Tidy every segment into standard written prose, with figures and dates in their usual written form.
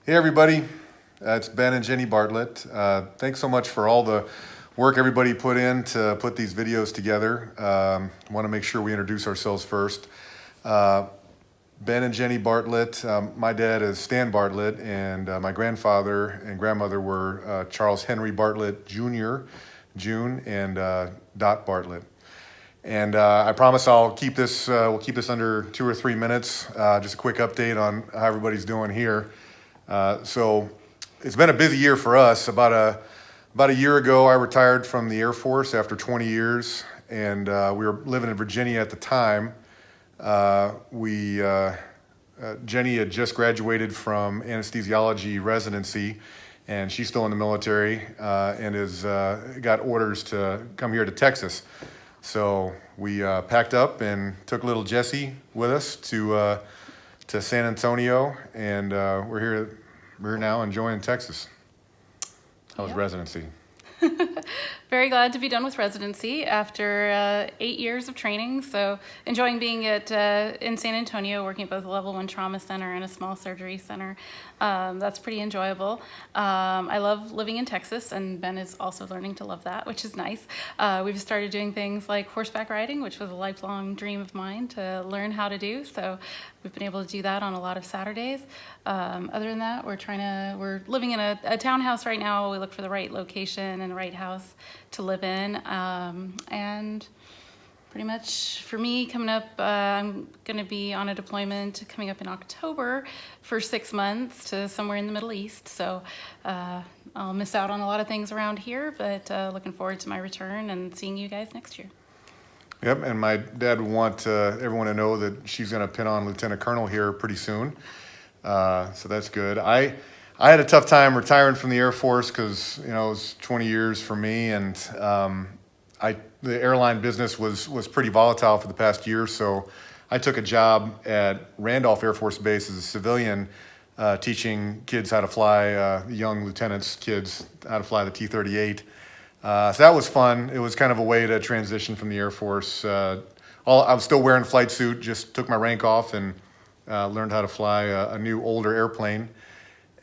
Hey everybody, it's Ben and Jenny Bartlett. Thanks so much for all the work everybody put in to put these videos together. Want to make sure we introduce ourselves first. Ben and Jenny Bartlett, my dad is Stan Bartlett, and my grandfather and grandmother were Charles Henry Bartlett Jr., June, and Dot Bartlett. And I promise we'll keep this under 2 or 3 minutes. Just a quick update on how everybody's doing here. So it's been a busy year for us. About a year ago, I retired from the Air Force after 20 years, and we were living in Virginia at the time. Jenny had just graduated from anesthesiology residency, and she's still in the military and has got orders to come here to Texas. So we packed up and took little Jessie with us to San Antonio, and we're here now enjoying Texas. How was residency? Very glad to be done with residency after 8 years of training. So enjoying being in San Antonio, working at both a level 1 trauma center and a small surgery center. That's pretty enjoyable. I love living in Texas, and Ben is also learning to love that, which is nice. We've started doing things like horseback riding, which was a lifelong dream of mine to learn how to do. So we've been able to do that on a lot of Saturdays. Other than that, we're living in a townhouse right now. We look for the right location and the right house to live in, and pretty much for me coming up, I'm going to be on a deployment coming up in October for 6 months to somewhere in the Middle East. So I'll miss out on a lot of things around here, but looking forward to my return and seeing you guys next year. Yep, and my dad would want everyone to know that she's going to pin on Lieutenant Colonel here pretty soon. So that's good. I had a tough time retiring from the Air Force because it was 20 years for me, and the airline business was pretty volatile for the past year. So I took a job at Randolph Air Force Base as a civilian, teaching kids how to fly, young lieutenants' kids how to fly the T-38. So that was fun. It was kind of a way to transition from the Air Force. I was still wearing a flight suit, just took my rank off and learned how to fly a new older airplane.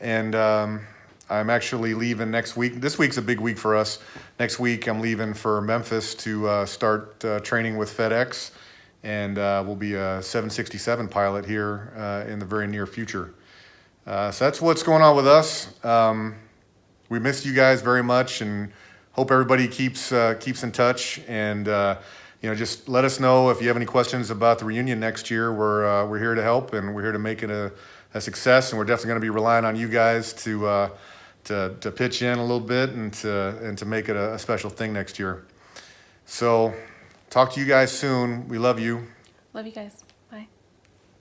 And I'm actually leaving next week. This week's a big week for us. Next week I'm leaving for Memphis to start training with FedEx, and we'll be a 767 pilot here in the very near future. So that's what's going on with us. We missed you guys very much, and hope everybody keeps in touch. And just let us know if you have any questions about the reunion next year. We're here to help, and we're here to make it a success. And we're definitely going to be relying on you guys to pitch in a little bit and to make it a special thing next year. So, talk to you guys soon. We love you. Love you guys. Bye.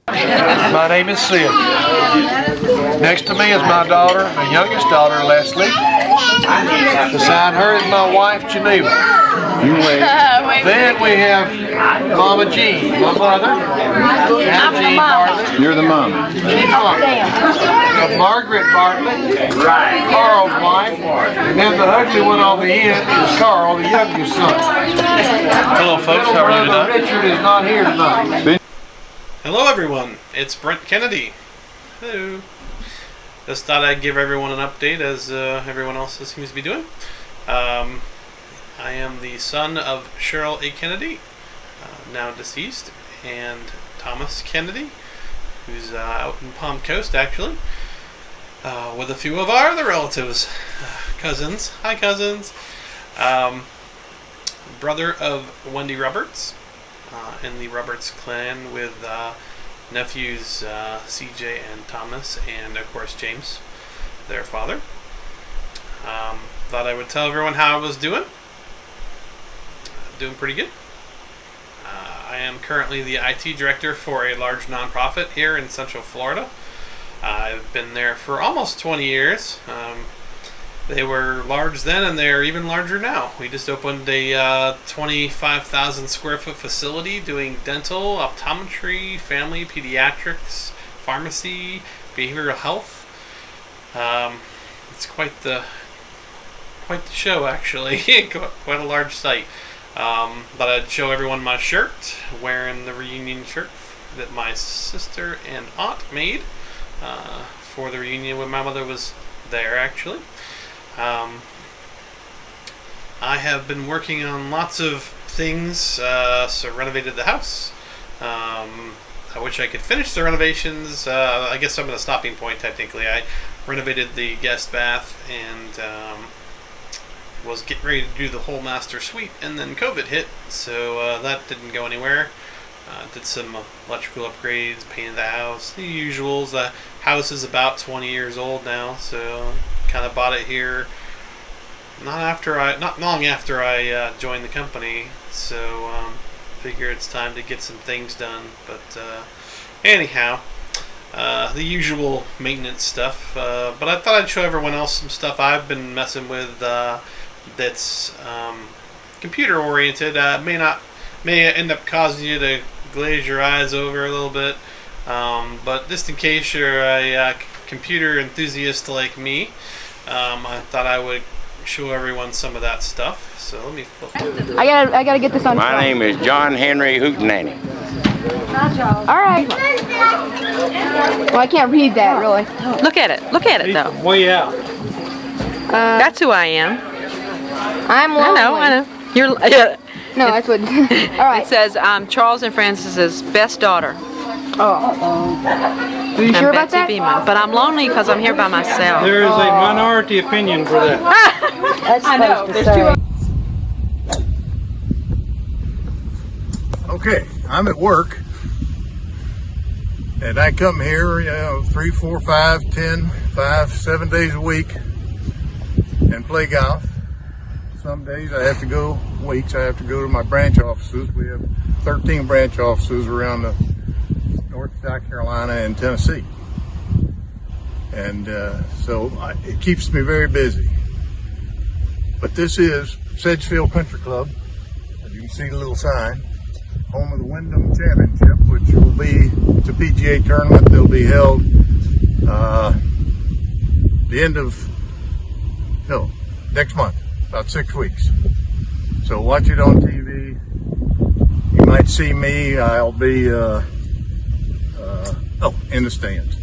My name is Sid. Next to me is my daughter, my youngest daughter, Leslie. Beside her is my wife, Geneva. You wait. Then we have Mama Jean, my mother. And Jean Bartlett. You're the mom. She's mom. Margaret Bartlett, Carl's wife. And then the ugly one on the end is Carl, the youngest son. Hello folks, how are you tonight? Richard is not here tonight. Hello everyone, it's Brent Kennedy. Hello. Just thought I'd give everyone an update as everyone else seems to be doing. I am the son of Cheryl A. Kennedy, now deceased, and Thomas Kennedy, who's out in Palm Coast actually, with a few of our other relatives, cousins. Hi cousins. Brother of Wendy Roberts, in the Roberts clan with nephews CJ and Thomas, and of course James, their father. Thought I would tell everyone how I was doing. Doing pretty good. I am currently the IT director for a large nonprofit here in Central Florida. I've been there for almost 20 years. They were large then, and they're even larger now. We just opened a 25,000 square foot facility doing dental, optometry, family, pediatrics, pharmacy, behavioral health. It's quite the show, actually. Quite a large site. But I'd show everyone my shirt, wearing the reunion shirt that my sister and aunt made for the reunion when my mother was there, actually. I have been working on lots of things, so renovated the house. I wish I could finish the renovations. I guess I'm at a stopping point, technically. I renovated the guest bath and was getting ready to do the whole master suite, and then COVID hit, so that didn't go anywhere. Did some electrical upgrades, painted the house, the usuals. The house is about 20 years old now, so kind of bought it here not long after I joined the company, so figure it's time to get some things done. But anyhow, the usual maintenance stuff. But I thought I'd show everyone else some stuff I've been messing with that's computer oriented. May end up causing you to glaze your eyes over a little bit, but just in case you're a computer enthusiast like me, I thought I would show everyone some of that stuff. So let me flip it. I gotta get this on. My name is John Henry Hootenanny. All right. Well, I can't read that really. Look at it. Look at it, though. Way out. That's who I am. I'm lonely. I know. You're. Yeah. No, that's what. All right. It says I'm Charles and Francis's best daughter. Oh. Are you I'm sure about Betsy that? Beeman, but I'm lonely because I'm here by myself. There is a minority opinion for that. I know. There's two. Okay, I'm at work, and I come here, 3, 4, 5, 10, 5, 7 days a week and play golf. Some days I have to go, weeks I have to go to my branch offices. We have 13 branch offices around the North South Carolina and Tennessee. And so it keeps me very busy. But this is Sedgefield Country Club. As you can see the little sign. Home of the Wyndham Championship, which will be the PGA tournament. They'll be held next month, about 6 weeks. So watch it on TV. You might see me. I'll be in the stands.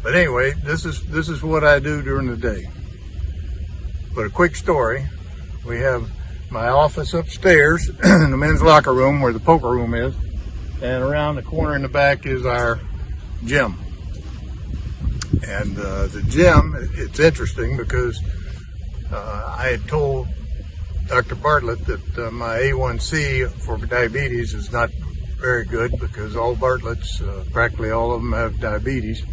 But anyway, this is what I do during the day. But a quick story. We have my office upstairs in the men's locker room where the poker room is, and around the corner in the back is our gym. And the gym, it's interesting because I had told Dr. Bartlett that my A1C for diabetes is not very good because all Bartletts, practically all of them have diabetes.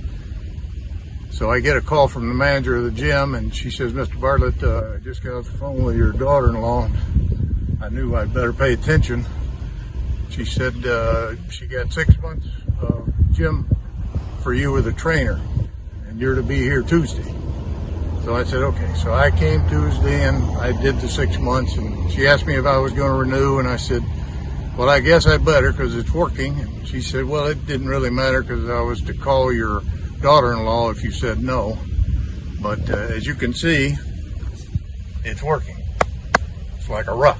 So I get a call from the manager of the gym, and she says, Mr. Bartlett, I just got off the phone with your daughter-in-law. I knew I'd better pay attention. She said she got 6 months of gym for you with a trainer, and you're to be here Tuesday. So I said, okay. So I came Tuesday, and I did the 6 months, and she asked me if I was going to renew, and I said, well, I guess I better because it's working. And she said, well, it didn't really matter because I was to call your daughter-in-law if you said no. But as you can see, it's working. It's like a rock.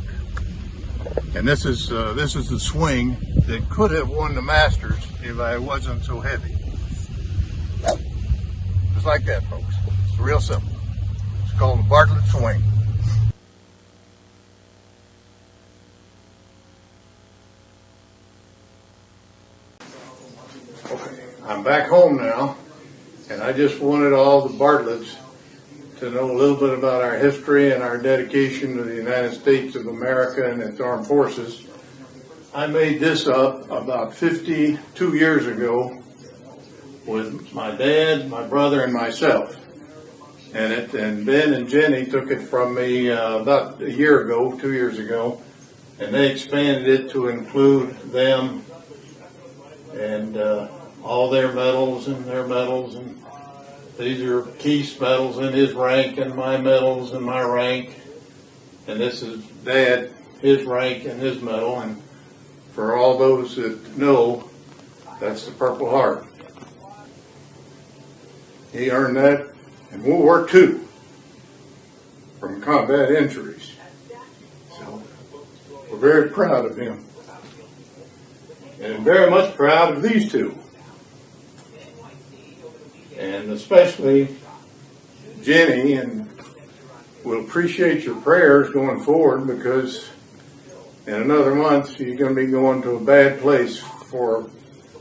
And this is the swing that could have won the Masters if I wasn't so heavy. Just like that, folks. It's real simple. It's called the Bartlett swing. Okay, I'm back home now, and I just wanted all the Bartletts to know a little bit about our history and our dedication to the United States of America and its armed forces. I made this up about 52 years ago with my dad, my brother, and myself. And Ben and Jenny took it from me about 2 years ago, and they expanded it to include them and all their medals, and these are Keith's medals and his rank, and my medals and my rank, and this is Dad, his rank and his medal, and for all those that know, that's the Purple Heart. He earned that in World War II from combat injuries. So we're very proud of him. And I'm very much proud of these two. And especially Jenny, and we'll appreciate your prayers going forward, because in another month you're going to be going to a bad place for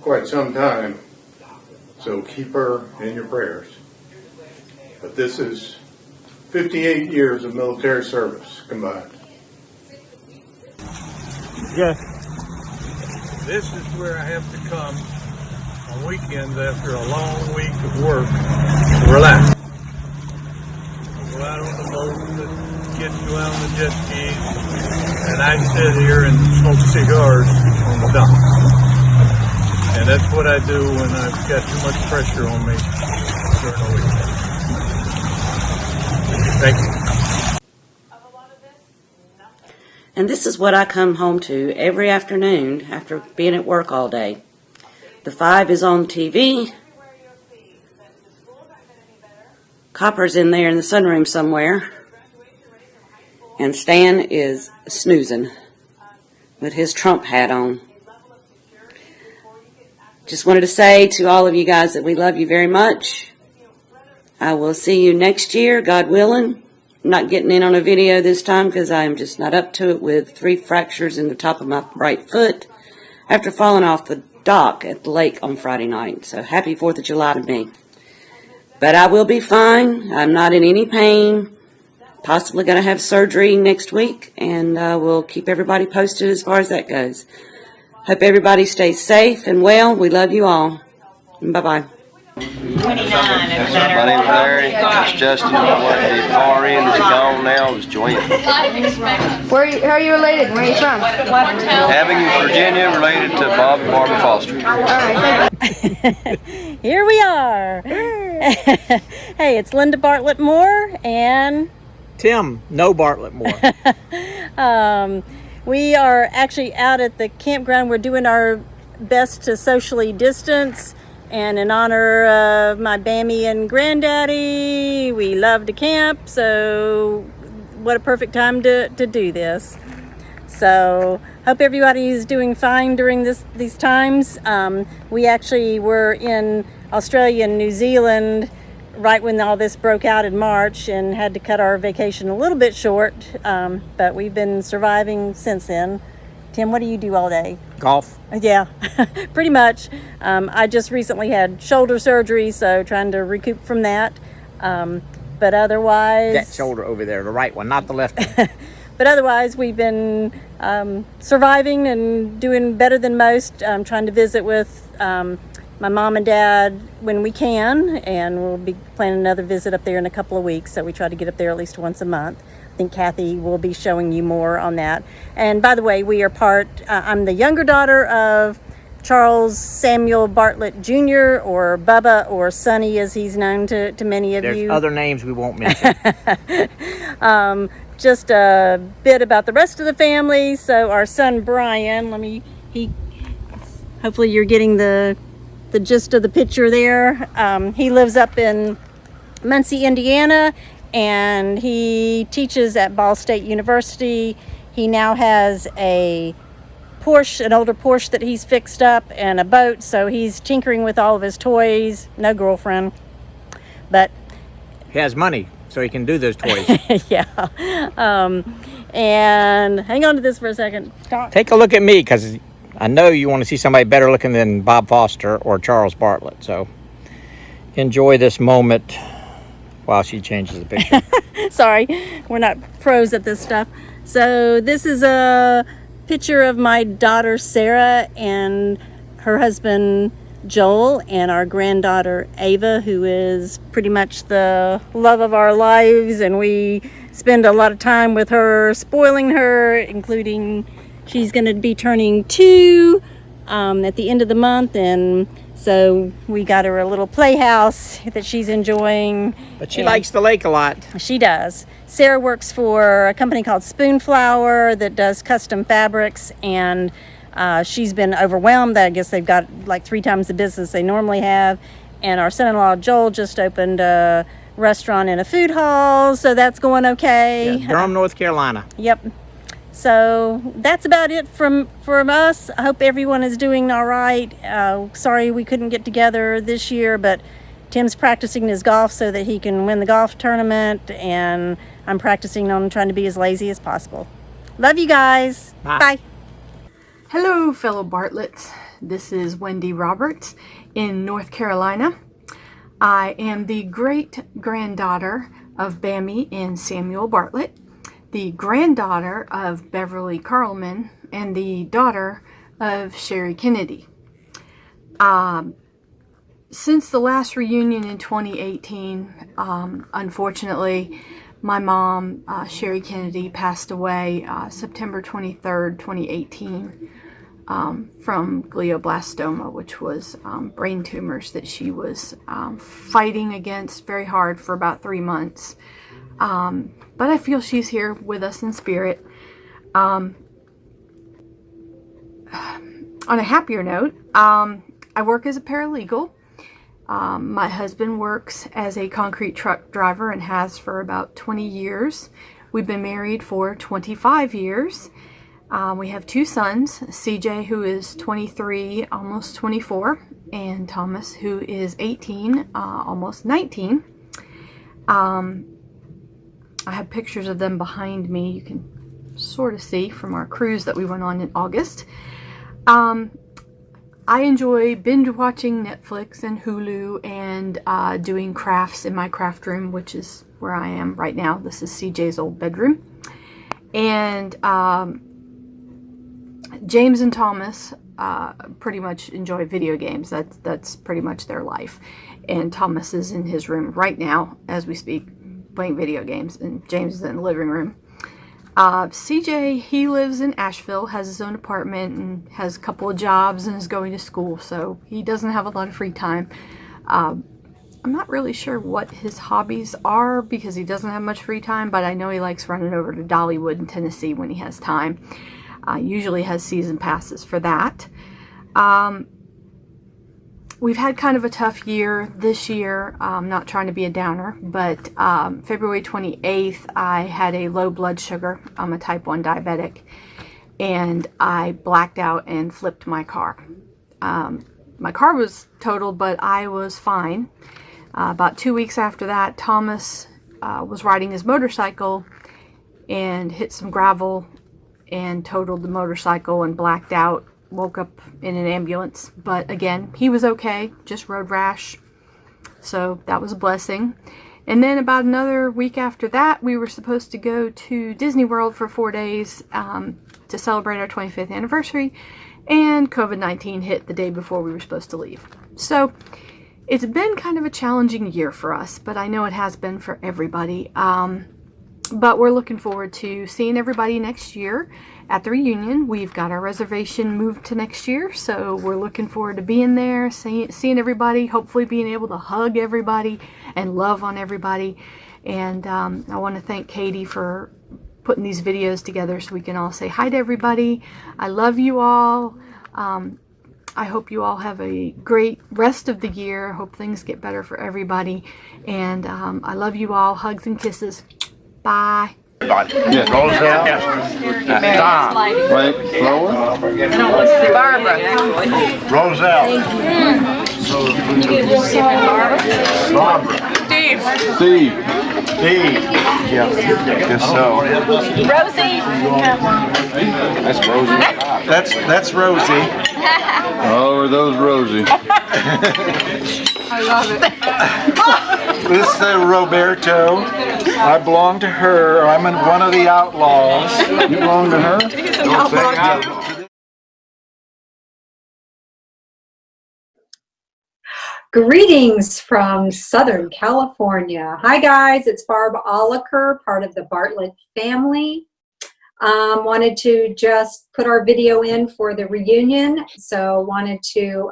quite some time. So keep her in your prayers. But this is 58 years of military service combined. Yes. This is where I have to come on weekends after a long week of work to relax. Go out on the boat, the kids go out on the jet skis, and I sit here and smoke cigars on the dock. And that's what I do when I've got too much pressure on me during the week. Thank you. And this is what I come home to every afternoon after being at work all day. The 5 is on TV. Copper's in there in the sunroom somewhere. And Stan is snoozing with his Trump hat on. Just wanted to say to all of you guys that we love you very much. I will see you next year, God willing. I'm not getting in on a video this time because I am just not up to it with 3 fractures in the top of my right foot after falling off the dock at the lake on Friday night. So happy 4th of July to me. But I will be fine. I'm not in any pain. Possibly going to have surgery next week, and we'll keep everybody posted as far as that goes. Hope everybody stays safe and well. We love you all. Bye-bye. 29, my name's Larry. It's Justin. I went to the far end. It's gone now. It's Joanne. How are you related? Where are you from? Abigail, Virginia, related to Bob and Barbara Foster. All right, thank you. Here we are. Hey, it's Linda Bartlett Moore and Tim, no Bartlett Moore. We are actually out at the campground. We're doing our best to socially distance. And in honor of my Bammy and Granddaddy, we love to camp, so what a perfect time to do this. So hope everybody is doing fine during these times. We actually were in Australia and New Zealand right when all this broke out in March and had to cut our vacation a little bit short, but we've been surviving since then. Tim, what do you do all day? Golf. Yeah, pretty much. I just recently had shoulder surgery, so trying to recoup from that. But otherwise... That shoulder over there, the right one, not the left one. But otherwise, we've been surviving and doing better than most. Trying to visit with my mom and dad when we can, and we'll be planning another visit up there in a couple of weeks, so we try to get up there at least once a month. I think Kathy will be showing you more on that. And by the way, we are I'm the younger daughter of Charles Samuel Bartlett Jr., or Bubba, or Sonny as he's known to many of you. There's other names we won't mention. Just a bit about the rest of the family. So our son Brian, hopefully you're getting the gist of the picture there. He lives up in Muncie, Indiana, and he teaches at Ball State University. He now has an older Porsche that he's fixed up, and a boat, so he's tinkering with all of his toys. No girlfriend, but he has money, so he can do those toys. Yeah. And hang on to this for a second. Take a look at me, because I know you want to see somebody better looking than Bob Foster or Charles Bartlett. So enjoy this moment while she changes the picture. Sorry, we're not pros at this stuff. So this is a picture of my daughter Sarah and her husband Joel, and our granddaughter Ava, who is pretty much the love of our lives, and we spend a lot of time with her, spoiling her, including she's going to be turning 2 at the end of the month, and so we got her a little playhouse that she's enjoying. But she likes the lake a lot. She does. Sarah works for a company called Spoonflower that does custom fabrics, and she's been overwhelmed. I guess they've got like 3 times the business they normally have. And our son-in-law Joel just opened a restaurant in a food hall, so that's going okay. Yeah, Durham, North Carolina. Yep. So that's about it from us. I hope everyone is doing all right. Sorry we couldn't get together this year, but Tim's practicing his golf so that he can win the golf tournament, and I'm practicing on trying to be as lazy as possible. Love you guys. Bye. Hello, fellow Bartletts. This is Wendy Roberts in North Carolina. I am the great-granddaughter of Bammy and Samuel Bartlett, the granddaughter of Beverly Carlman, and the daughter of Sherry Kennedy. Since the last reunion in 2018, unfortunately, my mom, Sherry Kennedy, passed away September 23rd, 2018, from glioblastoma, which was brain tumors that she was fighting against very hard for about 3 months. But I feel she's here with us in spirit. On a happier note, I work as a paralegal. My husband works as a concrete truck driver and has for about 20 years. We've been married for 25 years. We have 2 sons, CJ, who is 23, almost 24, and Thomas, who is 18, almost 19. I have pictures of them behind me. You can sort of see from our cruise that we went on in August. I enjoy binge watching Netflix and Hulu and doing crafts in my craft room, which is where I am right now. This is CJ's old bedroom. And James and Thomas pretty much enjoy video games. That's pretty much their life. And Thomas is in his room right now as we speak, playing video games, and James is in the living room. CJ, he lives in Asheville, has his own apartment, and has a couple of jobs and is going to school, so he doesn't have a lot of free time. I'm not really sure what his hobbies are because he doesn't have much free time, but I know he likes running over to Dollywood in Tennessee when he has time. Usually has season passes for that. We've had kind of a tough year this year. I'm not trying to be a downer, but February 28th, I had a low blood sugar. I'm a type 1 diabetic, and I blacked out and flipped my car. My car was totaled, but I was fine. About 2 weeks after that, Thomas was riding his motorcycle and hit some gravel and totaled the motorcycle and blacked out. Woke up in an ambulance, but again, he was okay, just road rash, so that was a blessing. And then about another week after that, we were supposed to go to Disney World for 4 days to celebrate our 25th anniversary, and COVID-19 hit the day before we were supposed to leave. So it's been kind of a challenging year for us, but I know it has been for everybody. But we're looking forward to seeing everybody next year at the reunion. We've got our reservation moved to next year, so we're looking forward to being there, seeing everybody, hopefully being able to hug everybody and love on everybody. And I want to thank Katie for putting these videos together so we can all say hi to everybody. I love you all. I hope you all have a great rest of the year. Hope things get better for everybody. And I love you all. Hugs and kisses. Bye. Yeah. Roselle. Tom. Wait, Lower. Barbara. Roselle. Barbara. Steve. Steve. Steve. Yeah. Guess so. Rosie. That's Rosie. That's Rosie. Oh, are those Rosie? I love it. This is Roberto. I belong to her. I'm one of the outlaws. You belong to her? He's an outlaw. Greetings from Southern California. Hi guys, it's Barb Oliker, part of the Bartlett family. Wanted to just put our video in for the reunion, so wanted to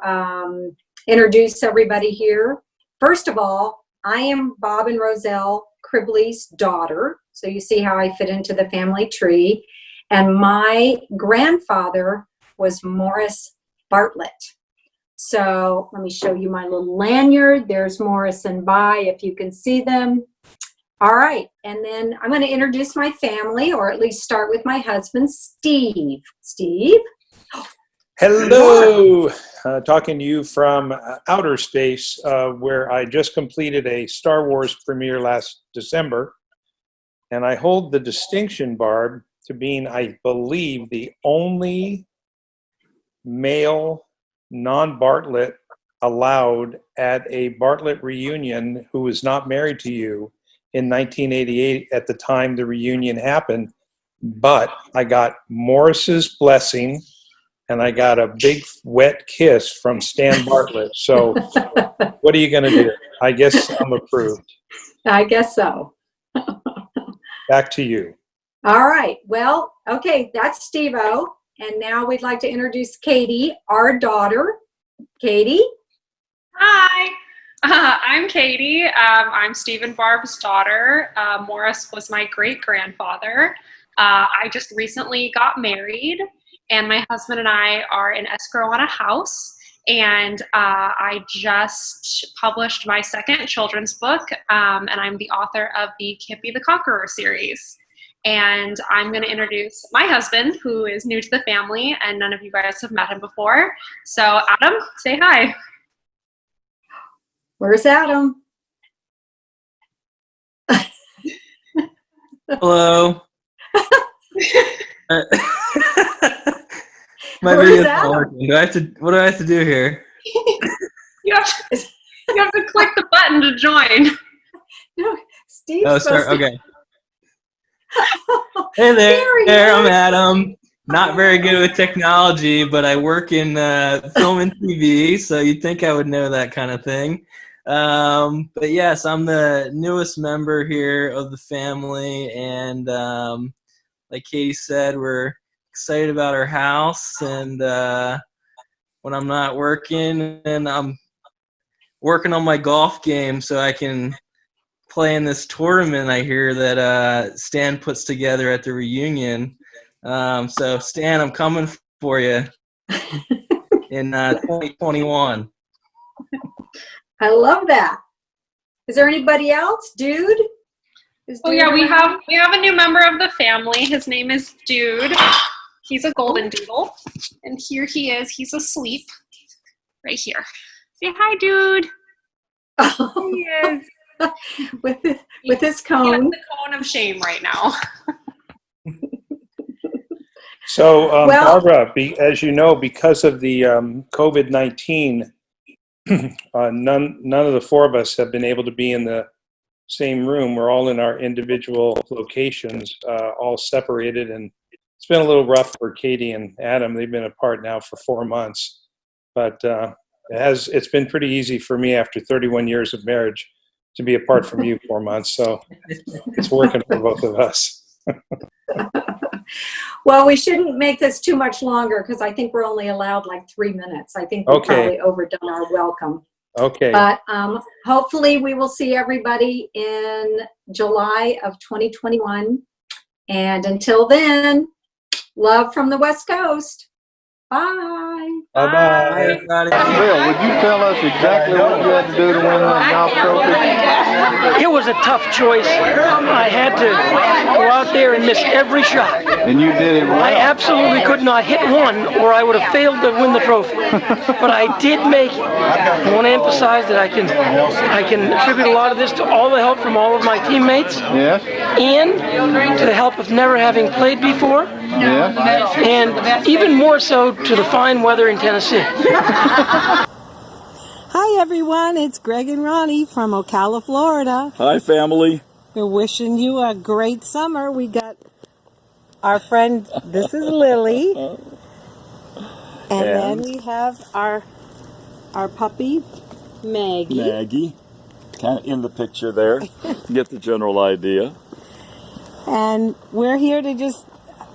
introduce everybody here. First of all, I am Bob and Roselle Cribley's daughter, so you see how I fit into the family tree. And my grandfather was Morris Bartlett. So let me show you my little lanyard. There's Morris and Bai, if you can see them. All right, and then I'm going to introduce my family, or at least start with my husband, Steve. Steve? Hello! Talking to you from outer space, where I just completed a Star Wars premiere last December. And I hold the distinction, Barb, to being, I believe, the only male non-Bartlett allowed at a Bartlett reunion who was not married to you in 1988 at the time the reunion happened. But I got Morris's blessing, and I got a big wet kiss from Stan Bartlett. So what are you going to do? I guess I'm approved. I guess so. Back to you. All right. Well, okay, that's Steve-O. And now we'd like to introduce Katie, our daughter. Katie? Hi, I'm Katie. I'm Steve and Barb's daughter. Morris was my great-grandfather. I just recently got married, and my husband and I are in escrow on a house. And I just published my second children's book, and I'm the author of the Kippy the Conqueror series. And I'm going to introduce my husband, who is new to the family, and none of you guys have met him before. So, Adam, say hi. Where's Adam? Hello. My Where's video's not Adam? working. What do I have to do here? You have to click the button to join. No, Steve's Oh, supposed sorry. to- Okay. Hey There he there. I'm is. Adam. Not very good with technology, but I work in film and TV, so you'd think I would know that kind of thing. But yes, I'm the newest member here of the family, and like Katie said, we're excited about our house, and when I'm not working, and I'm working on my golf game so I can play in this tournament I hear that Stan puts together at the reunion. So Stan, I'm coming for you in 2021. I love that. Is there anybody else? Dude? Oh yeah, we have a new member of the family. His name is Dude. He's a golden doodle, and here he is. He's asleep, right here. Say hi, Dude. Oh. He is with his He cone. has the cone of shame right now. So, Well- Barbara, as you know, because of the COVID-19, none of the four of us have been able to be in the same room. We're all in our individual locations, all separated, and it's been a little rough for Katie and Adam. They've been apart now for 4 months, but it's been pretty easy for me after 31 years of marriage to be apart from you 4 months. So it's working for both of us. Well, we shouldn't make this too much longer because I think we're only allowed like 3 minutes. I think we've Okay. probably overdone our welcome. Okay. But hopefully we will see everybody in July of 2021. And until then, love from the West Coast. Bye. Bye-bye. Everybody. Bill, would you tell us exactly what you had to do to win that golf trophy? It was a tough choice. I had to go out there and miss every shot. And you did it well. I absolutely could not hit one, or I would have failed to win the trophy. But I did make it. I want to emphasize that I can attribute a lot of this to all the help from all of my teammates. Yes. And to the help of never having played before. Yes. And even more so to the fine weather in Tennessee. Hi everyone, it's Greg and Ronnie from Ocala, Florida. Hi family. We're wishing you a great summer. We got our friend, this is Lily. And then we have our puppy, Maggie. Maggie. Kind of in the picture there. Get the general idea. And we're here to just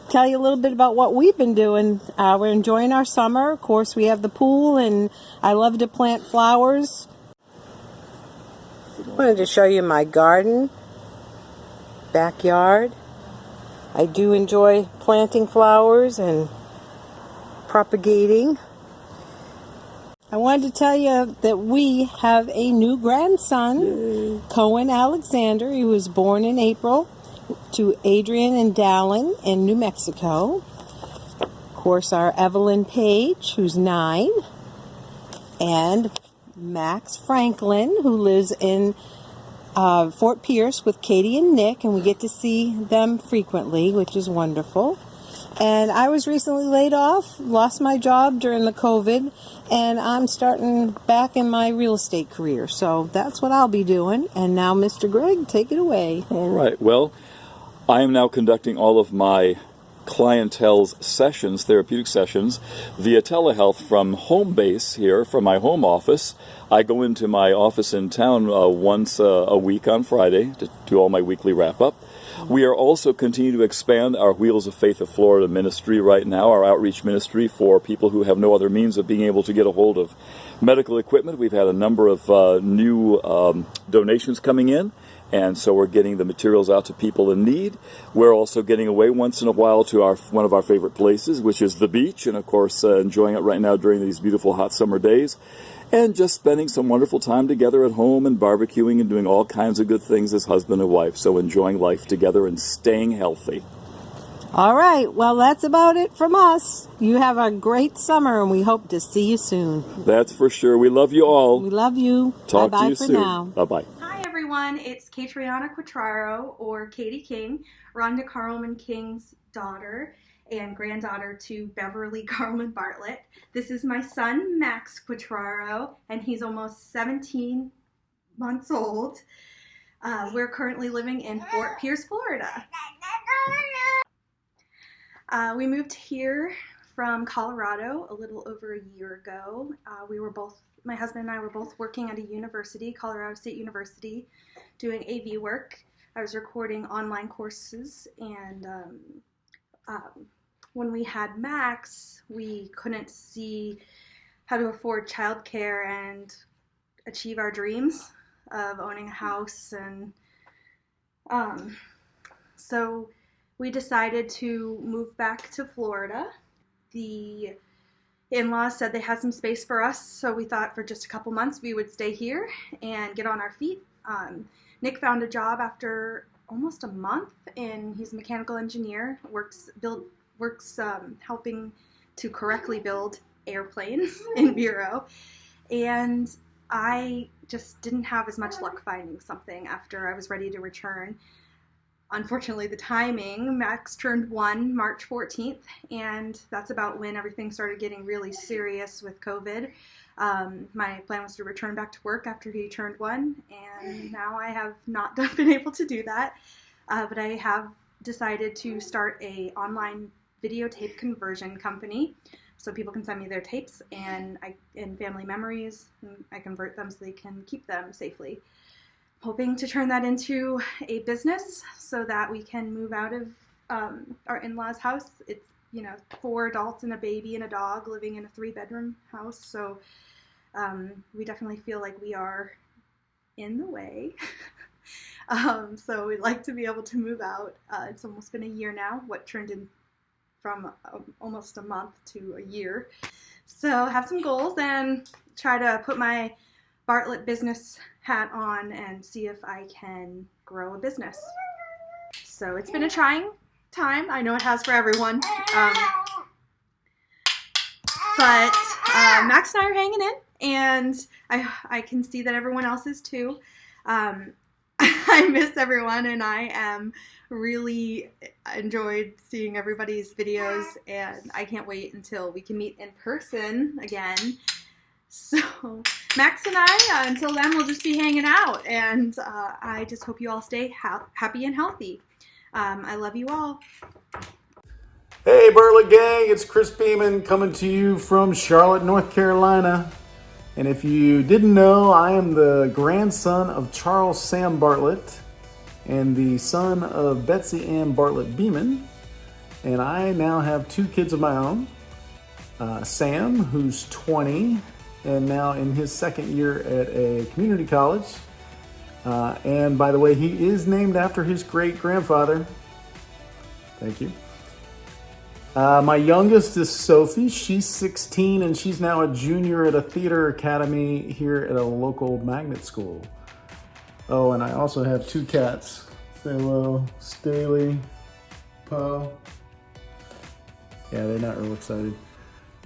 tell you a little bit about what we've been doing. We're enjoying our summer. Of course, we have the pool, and I love to plant flowers. I wanted to show you my garden, backyard. I do enjoy planting flowers and propagating. I wanted to tell you that we have a new grandson, Cohen Alexander. He was born in April to Adrian and Dallin in New Mexico. Of course, our Evelyn Page, who's 9, and Max Franklin, who lives in Fort Pierce with Katie and Nick, and we get to see them frequently, which is wonderful. And I was recently laid off, lost my job during the COVID, and I'm starting back in my real estate career. So that's what I'll be doing. And now, Mr. Greg, take it away. All right. Well, I am now conducting all of my clientele's sessions, therapeutic sessions, via telehealth from home base here, from my home office. I go into my office in town once a week on Friday to do all my weekly wrap-up. We are also continuing to expand our Wheels of Faith of Florida ministry right now, our outreach ministry for people who have no other means of being able to get a hold of medical equipment. We've had a number of new donations coming in, and so we're getting the materials out to people in need. We're also getting away once in a while to one of our favorite places, which is the beach, and of course enjoying it right now during these beautiful hot summer days. And just spending some wonderful time together at home and barbecuing and doing all kinds of good things as husband and wife. So enjoying life together and staying healthy. All right. Well, that's about it from us. You have a great summer, and we hope to see you soon. That's for sure. We love you all. We love you. Talk Bye-bye to you for soon. now. Bye-bye. Hi, everyone. It's Catriona Quattraro, or Katie King, Rhonda Carlman King's daughter and granddaughter to Beverly Carlman Bartlett. This is my son, Max Quattraro, and he's almost 17 months old. We're currently living in Fort Pierce, Florida. We moved here from Colorado a little over a year ago. My husband and I were both working at a university, Colorado State University, doing AV work. I was recording online courses, and when we had Max, we couldn't see how to afford childcare and achieve our dreams of owning a house. And so we decided to move back to Florida. The in-laws said they had some space for us, so we thought for just a couple months we would stay here and get on our feet. Nick found a job after almost a month, and he's a mechanical engineer, works helping to correctly build airplanes in Bureau. And I just didn't have as much luck finding something after I was ready to return. Unfortunately, the timing, Max turned 1 March 14th, and that's about when everything started getting really serious with COVID. My plan was to return back to work after he turned 1, and now I have not been able to do that. But I have decided to start a online videotape conversion company, so people can send me their tapes and family memories, and I convert them so they can keep them safely. Hoping to turn that into a business so that we can move out of our in-laws' house. It's 4 adults and a baby and a dog living in a 3-bedroom house, so we definitely feel like we are in the way. So we'd like to be able to move out. It's almost been a year now, what turned in from almost a month to a year. So have some goals and try to put my Bartlett business hat on and see if I can grow a business. So it's been a trying time. I know it has for everyone. But Max and I are hanging in, and I can see that everyone else is too. I miss everyone, and I am really enjoyed seeing everybody's videos, and I can't wait until we can meet in person again. So Max and I, until then, we'll just be hanging out, and I just hope you all stay happy and healthy. I love you all. Hey Bartlett gang, it's Chris Beeman coming to you from Charlotte, North Carolina. And if you didn't know, I am the grandson of Charles Sam Bartlett and the son of Betsy Ann Bartlett Beeman. And I now have 2 kids of my own. Sam, who's 20 and now in his 2nd year at a community college. And by the way, he is named after his great-grandfather. Thank you. My youngest is Sophie. She's 16 and she's now a junior at a theater academy here at a local magnet school. Oh, and I also have 2 cats. Say hello, Staley, Poe. Yeah, they're not real excited.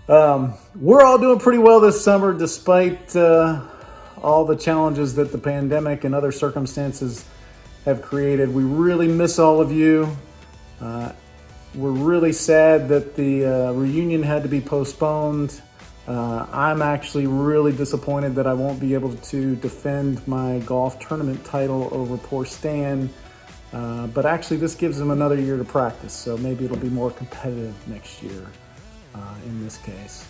We're all doing pretty well this summer despite all the challenges that the pandemic and other circumstances have created. We really miss all of you. We're really sad that the reunion had to be postponed. I'm actually really disappointed that I won't be able to defend my golf tournament title over poor Stan. But actually this gives him another year to practice, so maybe it'll be more competitive next year in this case.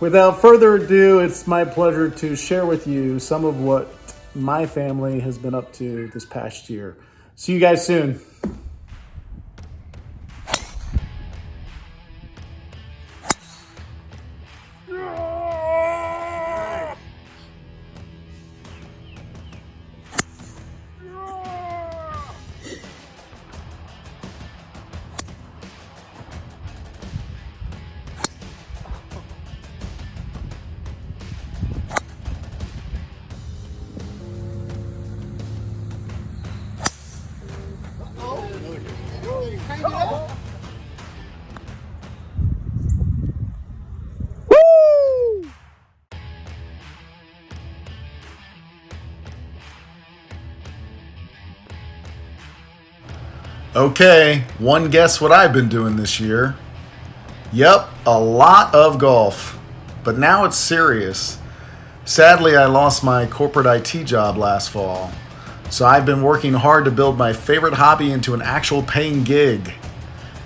Without further ado, it's my pleasure to share with you some of what my family has been up to this past year. See you guys soon. Okay, one guess what I've been doing this year. Yep, a lot of golf. But now it's serious. Sadly, I lost my corporate IT job last fall. So I've been working hard to build my favorite hobby into an actual paying gig.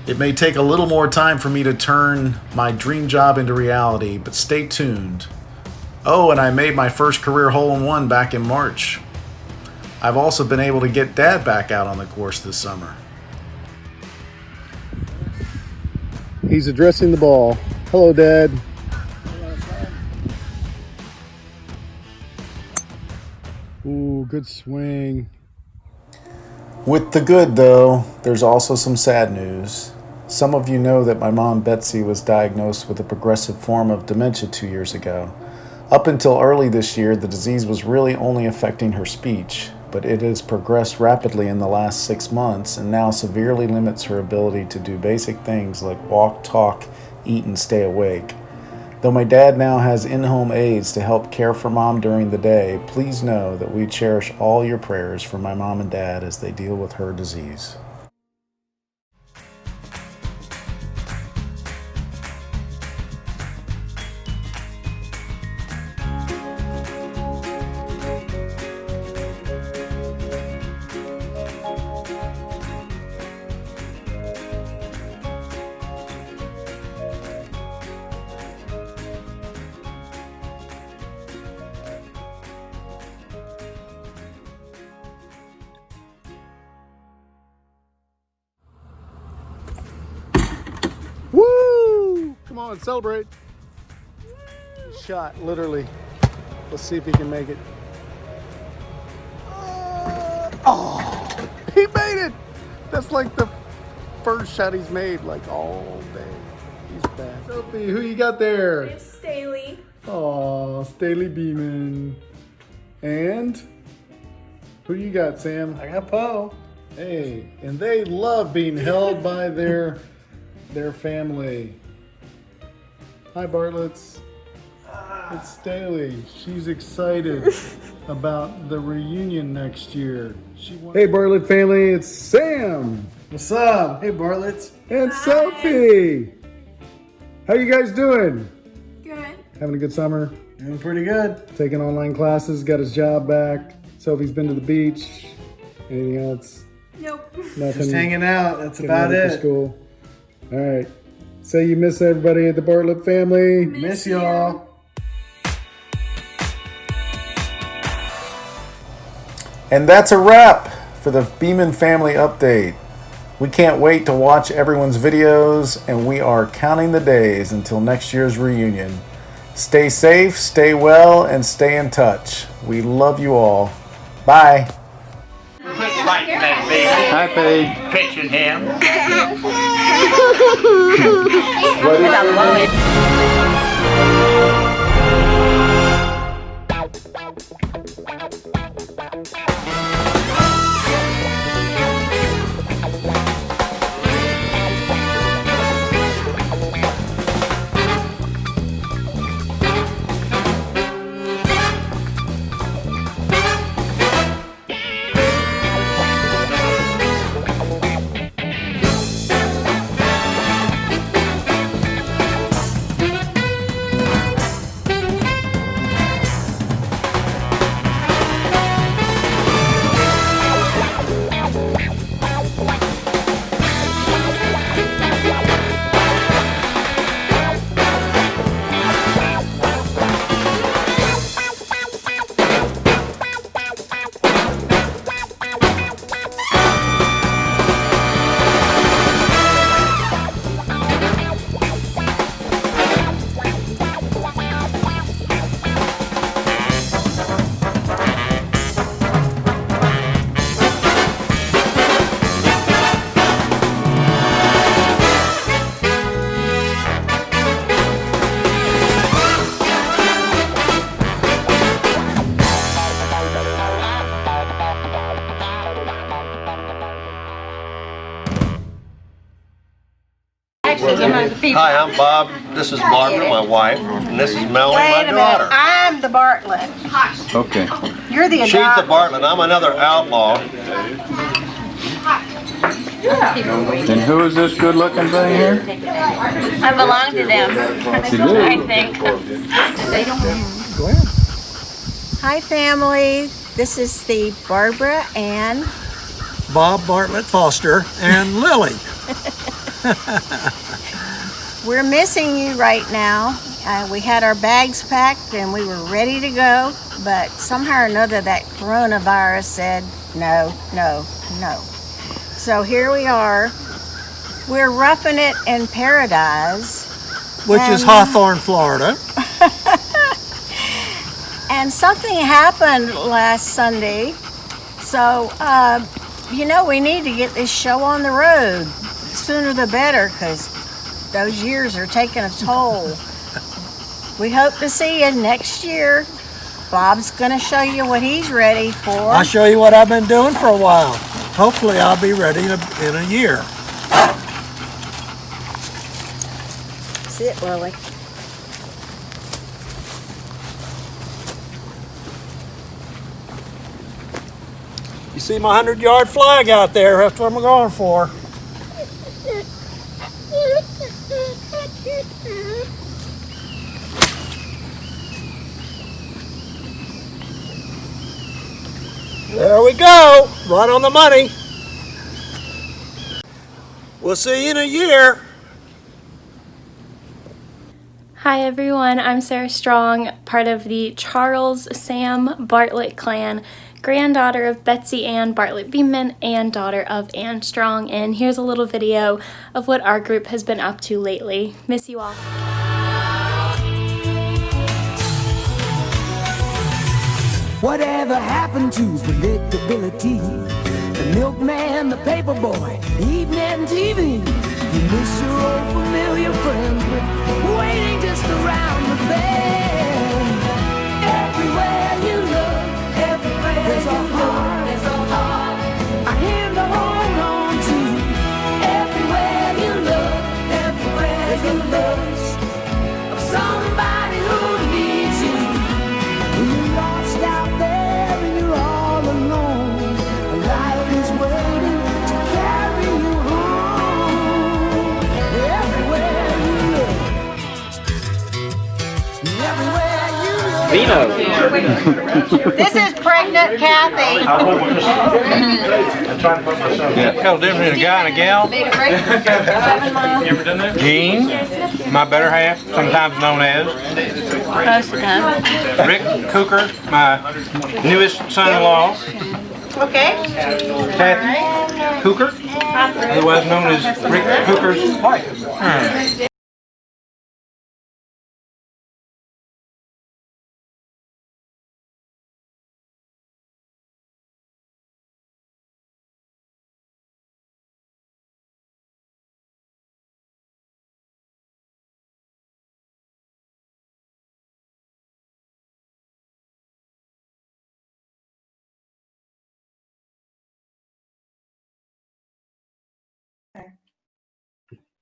It may take a little more time for me to turn my dream job into reality, but stay tuned. Oh, and I made my first career hole-in-one back in March. I've also been able to get Dad back out on the course this summer. He's addressing the ball. Hello, Dad. Ooh, good swing. With the good, though, there's also some sad news. Some of you know that my mom, Betsy, was diagnosed with a progressive form of dementia 2 years ago. Up until early this year, the disease was really only affecting her speech, but it has progressed rapidly in the last 6 months and now severely limits her ability to do basic things like walk, talk, eat, and stay awake. Though my dad now has in-home aides to help care for Mom during the day, please know that we cherish all your prayers for my mom and dad as they deal with her disease. Woo! Come on, celebrate. Shot, literally. Let's see if he can make it. Oh, he made it! That's like the first shot he's made like all day. He's bad. Sophie, who you got there? It's Staley. Oh, Staley Beeman. And who you got, Sam? I got Poe. Hey, and they love being held by their family. Hi, Bartlett's. It's Staley. She's excited about the reunion next year. Hey, Bartlett family, it's Sam. What's up? Hey, Bartlett. And Sophie. How you guys doing? Good. Having a good summer? Doing pretty good. Taking online classes, got his job back. Sophie's been to the beach. Anything else? Nope. Nothing. Just hanging out. That's Getting about ready for it. school. All right. Say you miss everybody at the Bartlett family. Miss y'all. And that's a wrap for the Beeman family update. We can't wait to watch everyone's videos, and we are counting the days until next year's reunion. Stay safe, stay well, and stay in touch. We love you all. Bye. Quit fighting that baby. Hi, Paige. Pitching him. I love it. Hi, I'm Bob. This is Barbara, my wife, and this is Melanie, my daughter. I'm the Bartlett. Okay. You're the She's the Bartlett. I'm another outlaw. And who is this good-looking thing here? I belong to them. You do? I think. They don't. Hi, family. This is the Barbara and Bob Bartlett Foster and Lily. we're missing you right now. We had our bags packed and we were ready to go, but somehow or another that coronavirus said no, no, no. So here we are. We're roughing it in paradise. Which is And- Hawthorne, Florida. And something happened last Sunday. So, we need to get this show on the road. Sooner the better, because those years are taking a toll. We hope to see you next year. Bob's going to show you what he's ready for. I'll show you what I've been doing for a while. Hopefully I'll be ready in a year. Sit, Lily. You see my 100-yard flag out there, that's what I'm going for. There we go, right on the money. We'll see you in a year. Hi everyone, I'm Sarah Strong, part of the Charles Sam Bartlett clan, granddaughter of Betsy Ann Bartlett Beeman and daughter of Ann Strong, and here's a little video of what our group has been up to lately. Miss you all. Whatever happened to predictability? The milkman, the paperboy, evening TV. You miss your old familiar friends, but waiting just around the bend. Everywhere you look, there's a heart, a hand to hold on to. Everywhere you look, there's a love of somebody who needs you. When you're lost out there and you're all alone, a life is waiting to carry you home. Everywhere you look, everywhere you look. Vino. This is pregnant Kathy. Hell different than a guy and a gal. You ever done that? Gene, my better half, sometimes known as. Most of them. Rick Cooker, my newest son-in-law. Okay. Kathy Cooker, otherwise known as Rick Cooker's wife.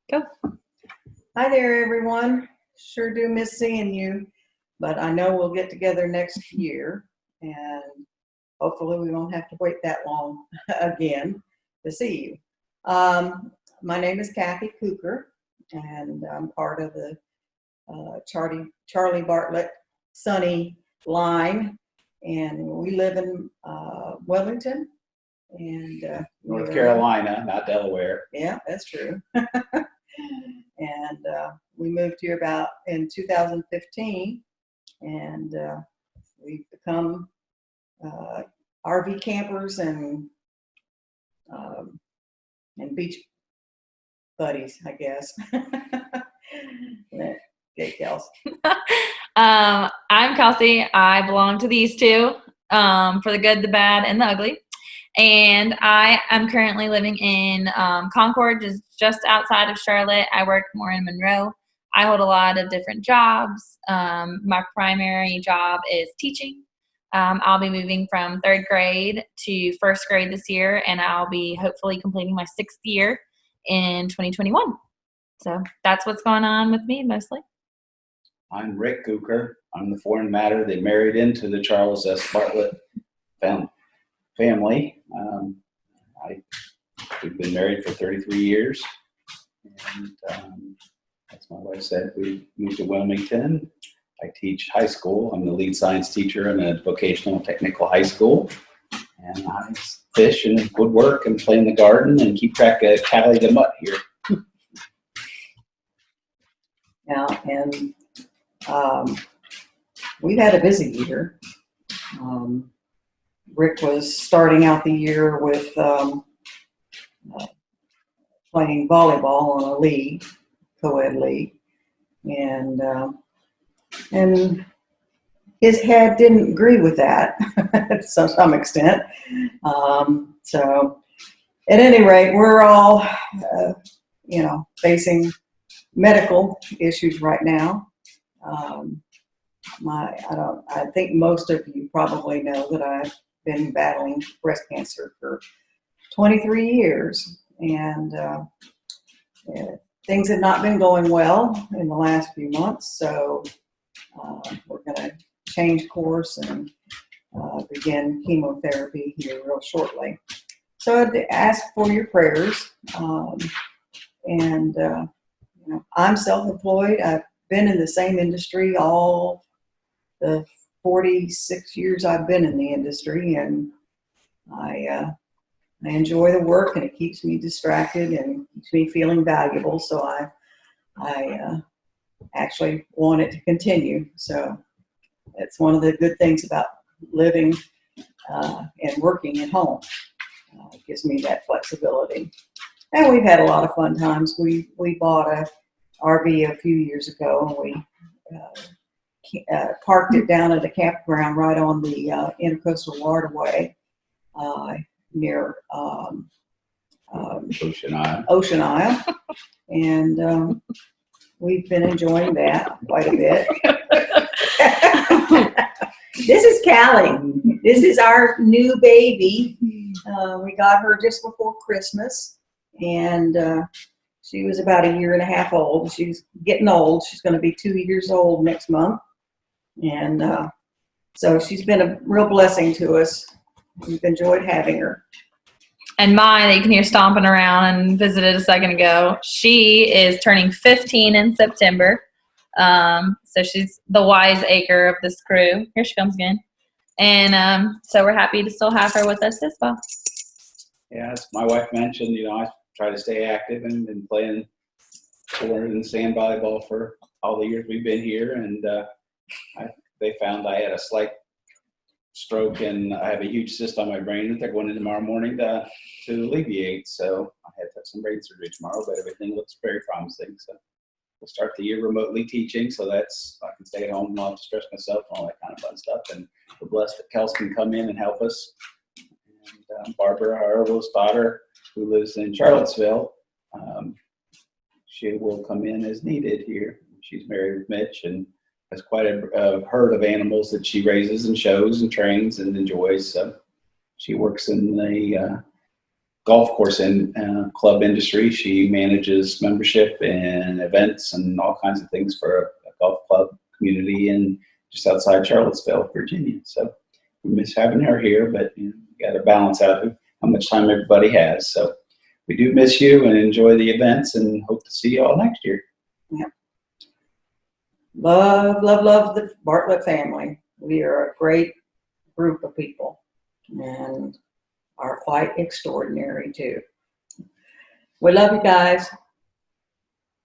Go. Hi there, everyone. Sure do miss seeing you, but I know we'll get together next year, and hopefully we won't have to wait that long again to see you. My name is Kathy Cooker, and I'm part of the Charlie Bartlett Sonny line, and we live in Wellington and North Carolina, not Delaware. Yeah, that's true. And we moved here about in 2015, and we've become RV campers and beach buddies, I guess. Okay, Kelsey. I'm Kelsey. I belong to these two, for the good, the bad, and the ugly. And I am currently living in Concord, just outside of Charlotte. I work more in Monroe. I hold a lot of different jobs. My primary job is teaching. I'll be moving from 3rd grade to 1st grade this year, and I'll be hopefully completing my 6th year in 2021. So that's what's going on with me mostly. I'm Rick Cooker. I'm the foreign matter that married into the Charles S. Bartlett family. We've been married for 33 years. And as my wife said, we moved to Wilmington. I teach high school. I'm the lead science teacher in a vocational technical high school. And I fish and woodwork and play in the garden and keep track of tally the mutt here. Yeah, and we've had a busy year. Rick was starting out the year with playing volleyball on a league, co-ed league, and his head didn't agree with that to some extent. So at any rate, we're all, facing medical issues right now. I think most of you probably know that I've been battling breast cancer for 23 years, and things have not been going well in the last few months, so we're going to change course and begin chemotherapy here real shortly. So I'd ask for your prayers, I'm self-employed. I've been in the same industry all the 46 years I've been in the industry, and I enjoy the work, and it keeps me distracted and keeps me feeling valuable. So I actually want it to continue. So it's one of the good things about living and working at home. It gives me that flexibility. And we've had a lot of fun times. We bought a RV a few years ago, and we parked it down at a campground right on the Intercoastal Waterway near Ocean Isle. Ocean Isle. And we've been enjoying that quite a bit. This is Callie. This is our new baby. We got her just before Christmas, and she was about 1.5 years old. She's getting old. She's going to be 2 years old next month. And so she's been a real blessing to us. We've enjoyed having her. And mine, that you can hear stomping around and visited a second ago, she is turning 15 in September. So she's the wiseacre of this crew. Here she comes again. And so we're happy to still have her with us as well. Yeah, as my wife mentioned, I try to stay active and been playing forward and sand volleyball for all the years we've been here. And they found I had a slight stroke, and I have a huge cyst on my brain that they're going in tomorrow morning to alleviate. So I had to have some brain surgery tomorrow, but everything looks very promising. So we'll start the year remotely teaching, so that's I can stay at home, not have to stress myself, and all that kind of fun stuff. And we're blessed that Kels can come in and help us. And Barbara, our oldest daughter, who lives in Charlottesville, she will come in as needed here. She's married with Mitch and has quite a herd of animals that she raises and shows and trains and enjoys. So she works in the golf course and club industry. She manages membership and events and all kinds of things for a golf club community in just outside Charlottesville, Virginia. So we miss having her here, but you got to balance out how much time everybody has. So we do miss you and enjoy the events and hope to see you all next year. Yeah. Love, love, love the Bartlett family. We are a great group of people and are quite extraordinary too. We love you guys.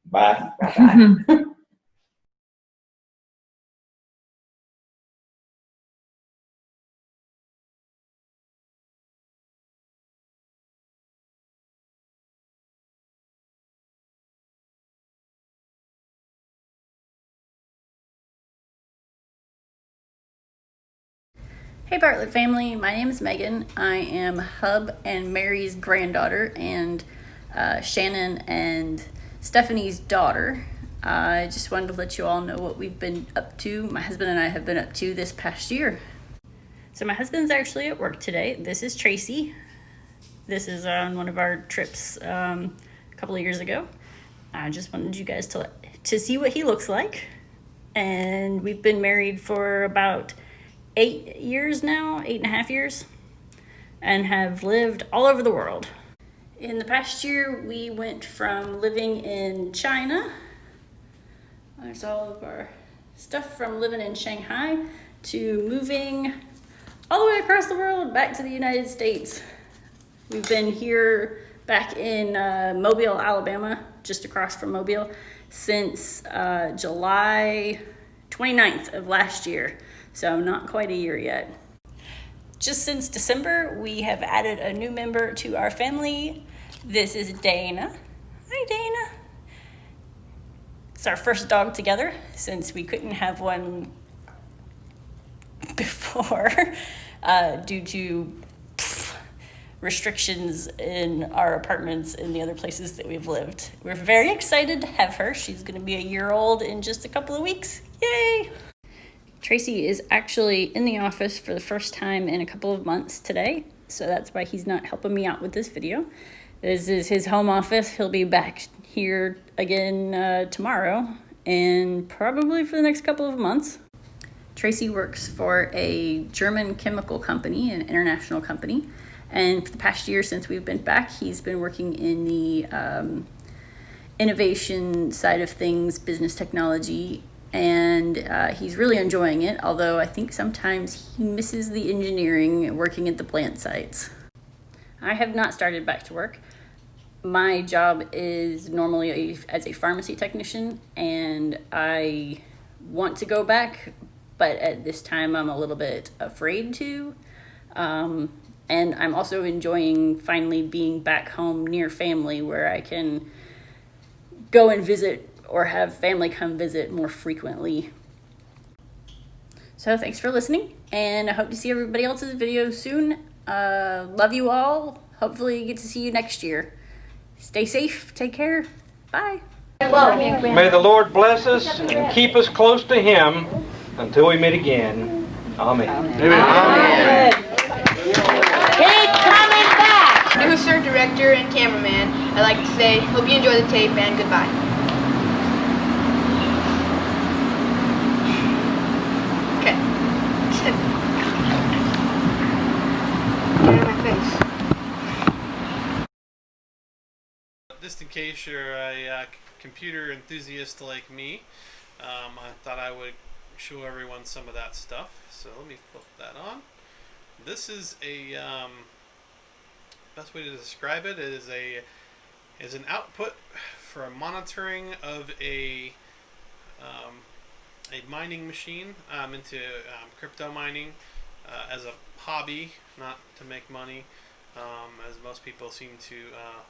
Bye. Bye-bye. Hey Bartlett family, my name is Megan. I am Hub and Mary's granddaughter and Shannon and Stephanie's daughter. I just wanted to let you all know what we've been up to, my husband and I have been up to this past year. So my husband's actually at work today. This is Tracy. This is on one of our trips a couple of years ago. I just wanted you guys to see what he looks like. And we've been married for about 8 years now, 8.5 years, and have lived all over the world. In the past year, we went from living in China, there's all of our stuff from living in Shanghai, to moving all the way across the world back to the United States. We've been here back in Mobile, Alabama, just across from Mobile, since July 29th of last year. So not quite a year yet. Just since December, we have added a new member to our family. This is Dana. Hi, Dana. It's our first dog together since we couldn't have one before due to restrictions in our apartments and the other places that we've lived. We're very excited to have her. She's going to be a year old in just a couple of weeks. Yay! Tracy is actually in the office for the first time in a couple of months today, so that's why he's not helping me out with this video. This is his home office. He'll be back here again tomorrow and probably for the next couple of months. Tracy works for a German chemical company, an international company, and for the past year since we've been back, he's been working in the innovation side of things, business technology, and he's really enjoying it, although I think sometimes he misses the engineering working at the plant sites. I have not started back to work. My job is normally as a pharmacy technician, and I want to go back, but at this time I'm a little bit afraid to. And I'm also enjoying finally being back home near family where I can go and visit or have family come visit more frequently. So thanks for listening, and I hope to see everybody else's videos soon. Love you all. Hopefully get to see you next year. Stay safe, take care, bye. May the Lord bless us and keep us close to Him until we meet again. Amen. Amen. Keep coming back! Producer, director, and cameraman, I'd like to say, hope you enjoy the tape and goodbye. Okay. Get in my face. Just in case you're a computer enthusiast like me, I thought I would show everyone some of that stuff. So let me flip that on. This is a best way to describe it is an output for a monitoring of a mining machine. I'm into crypto mining as a hobby, not to make money, as most people seem to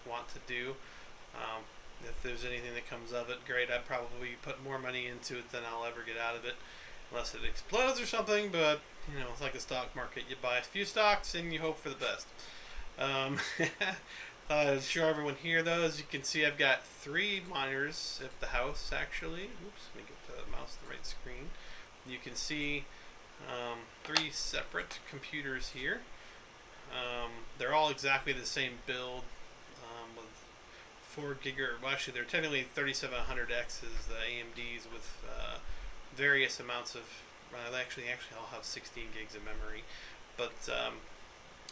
want to do. If there's anything that comes of it, great. I'd probably put more money into it than I'll ever get out of it, unless it explodes or something. But you know, it's like the stock market. You buy a few stocks and you hope for the best. I'll show everyone here though. As you can see, I've got 3 monitors at the house actually. Oops, let me get the mouse to the right screen. You can see 3 separate computers here. They're all exactly the same build with 4 gigahertz. Well, actually, they're technically 3700Xs, the AMDs with various amounts of. They actually all have 16 gigs of memory, but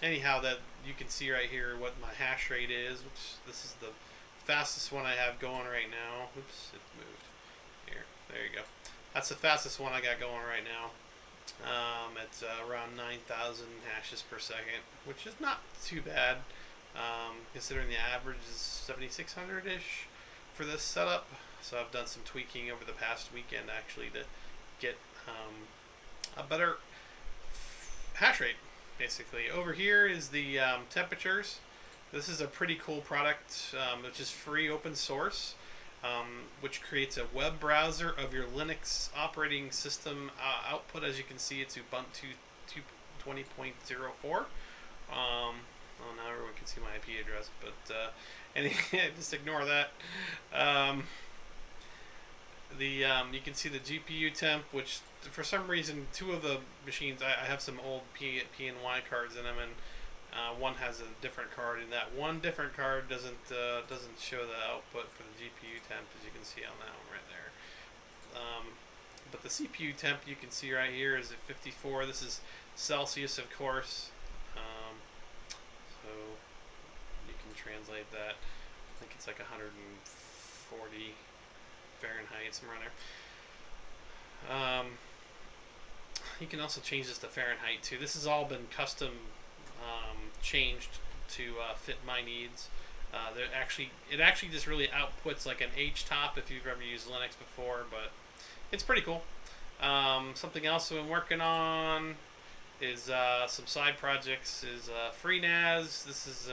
anyhow, that you can see right here what my hash rate is. Which this is the fastest one I have going right now. Oops, it moved. Here, there you go. That's the fastest one I got going right now. It's around 9,000 hashes per second, which is not too bad, considering the average is 7,600-ish for this setup. So I've done some tweaking over the past weekend actually to get a better hash rate. Basically, over here is the temperatures. This is a pretty cool product, which is free open source, which creates a web browser of your Linux operating system output. As you can see, it's Ubuntu 20.04. Oh, now everyone can see my IP address, but just ignore that. You can see the GPU temp, which for some reason 2 of the machines I have some old PNY cards in them, and one has a different card, and that one different card doesn't show the output for the GPU temp, as you can see on that one right there. But the CPU temp you can see right here is at 54. This is Celsius, of course. So you can translate that. I think it's like 140 Fahrenheit, somewhere in there. You can also change this to Fahrenheit too. This has all been custom changed to fit my needs. It actually just really outputs like an H-top if you've ever used Linux before, but it's pretty cool. Something else I've been working on is some side projects. Is FreeNAS. This is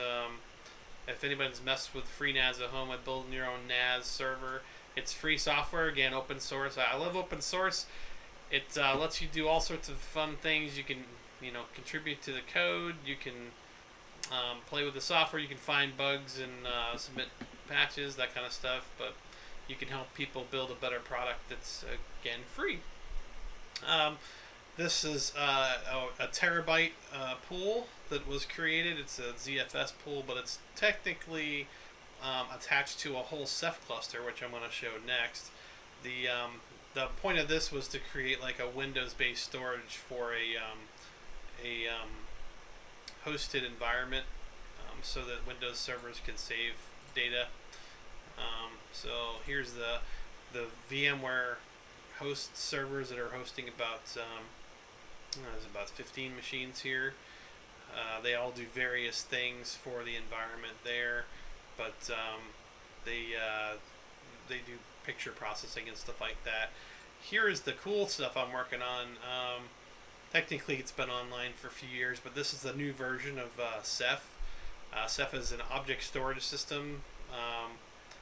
if anybody's messed with FreeNAS at home, building your own NAS server. It's free software, again, open source. I love open source. It lets you do all sorts of fun things. You can, contribute to the code. You can play with the software. You can find bugs and submit patches, that kind of stuff. But you can help people build a better product that's, again, free. This is a terabyte pool that was created. It's a ZFS pool, but it's technically attached to a whole Ceph cluster, which I'm going to show next. The point of this was to create like a Windows-based storage for a hosted environment, so that Windows servers can save data. So here's the VMware host servers that are hosting about there's about 15 machines here. They all do various things for the environment there, but they do picture processing and stuff like that. Here is the cool stuff I'm working on. Technically, it's been online for a few years, but this is the new version of Ceph. Ceph is an object storage system.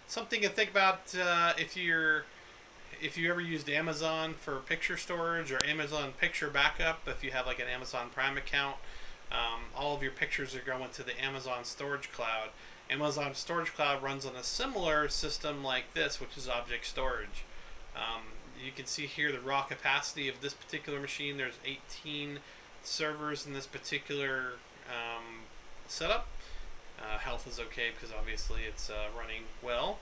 Something to think about if you ever used Amazon for picture storage or Amazon Picture Backup. If you have like an Amazon Prime account, all of your pictures are going to the Amazon Storage Cloud. Amazon Storage Cloud runs on a similar system like this, which is object storage. You can see here the raw capacity of this particular machine. There's 18 servers in this particular setup. Health is okay because obviously it's running well.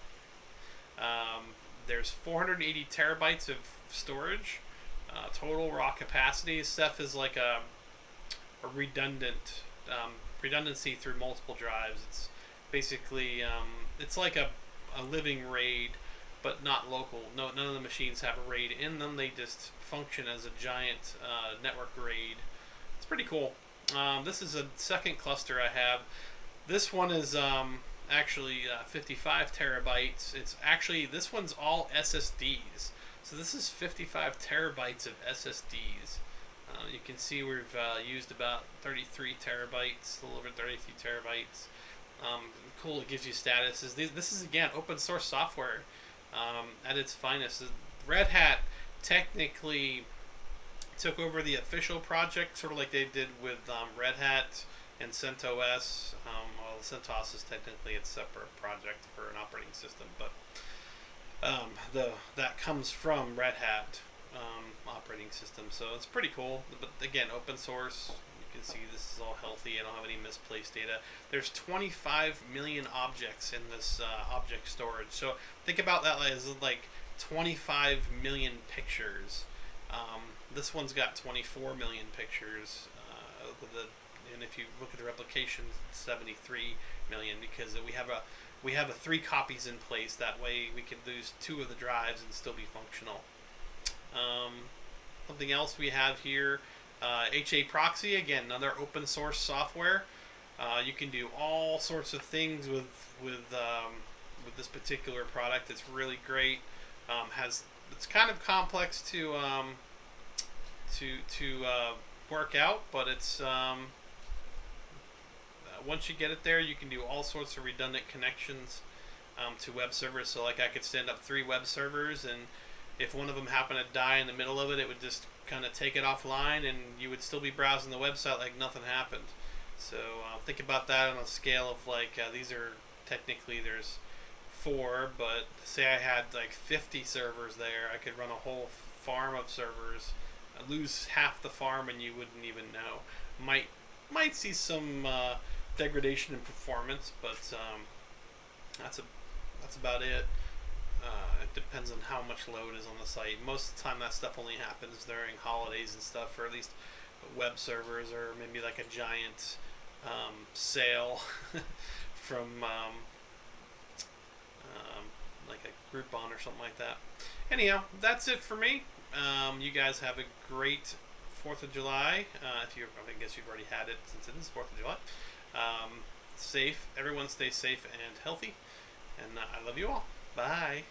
There's 480 terabytes of storage. Total raw capacity. Ceph is like a redundancy through multiple drives. It's basically it's like a living RAID, but not local. None of the machines have a RAID in them. They just function as a giant network RAID. It's pretty cool. This is a second cluster I have. This one is actually 55 terabytes. It's actually, this one's all SSDs. So this is 55 terabytes of SSDs. You can see we've used about 33 terabytes, a little over 33 terabytes. Cool, it gives you statuses. This is, again, open source software at its finest. Red Hat technically took over the official project, sort of like they did with Red Hat and CentOS. Well, CentOS is technically a separate project for an operating system, but that comes from Red Hat operating system, so it's pretty cool. But again, open source, you can see this is all healthy. I don't have any misplaced data. There's 25 million objects in this object storage. So think about that as like 25 million pictures. This one's got 24 million pictures. And if you look at the replication, it's 73 million, because we have a 3 copies in place. That way we could lose 2 of the drives and still be functional. Something else we have here, HA Proxy, again, another open source software. You can do all sorts of things with this particular product. It's really great. It's kind of complex to work out, but it's once you get it there, you can do all sorts of redundant connections to web servers. So like I could stand up 3 web servers, and if one of them happened to die in the middle of it, it would just kind of take it offline, and you would still be browsing the website like nothing happened. So think about that on a scale of like these are technically there's 4, but say I had like 50 servers there, I could run a whole farm of servers, lose half the farm, and you wouldn't even know. Might see some degradation in performance, but that's about it. It depends on how much load is on the site. Most of the time that stuff only happens during holidays and stuff, or at least web servers, or maybe like a giant sale from like a Groupon or something like that. Anyhow, that's it for me. You guys have a great 4th of July. I guess you've already had it since it is 4th of July. Safe. Everyone stay safe and healthy. And I love you all. Bye.